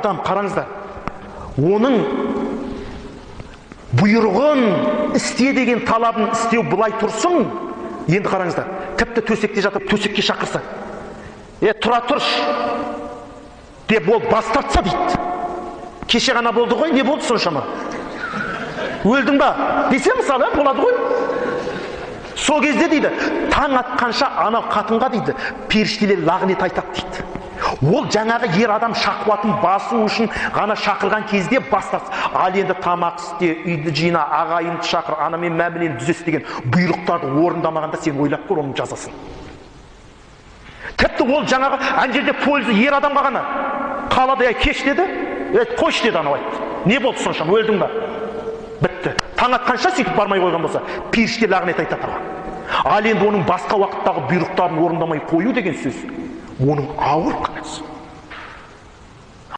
адам, қараңыздар, оның бұйрығын істе деген талабын істеу былай тұрсын. Енді қараңыздар, тіпті төсекте жатып төсекке шақырса, тұра тұрш деп ол бас тартса дейді. Кеше ғана болды ғой, не болды соншама? Өлдің ба десе мысалы, болады ғой. Сол кезде дейді, таң атқанша анау қатынға дейді, періштелер лағнет айтады дейді. Ол жаңағы ер адам шақуатын басу үшін ғана шақырған кезде бастарсы. Ал енді тамақ істе, үйді жина, ағайынды шақыр, анамен мәмілені түзес деген бұйрықтарды орындамағанда сен ойлап көр оның жазасын. Тіпті ол жаңағы ана жерде пользы ер адамға ғана қалада кеш деді, қош деді, анау айтты. Не болды соншама, өлдің ба? Бітті. Таң атқанша сөйтіп бармай қойған болса, періште лағнет айтады. Ал енді оның басқа уақыттағы бұйрықтарын орындамай қою деген сөз, оның ауыр күнәсі.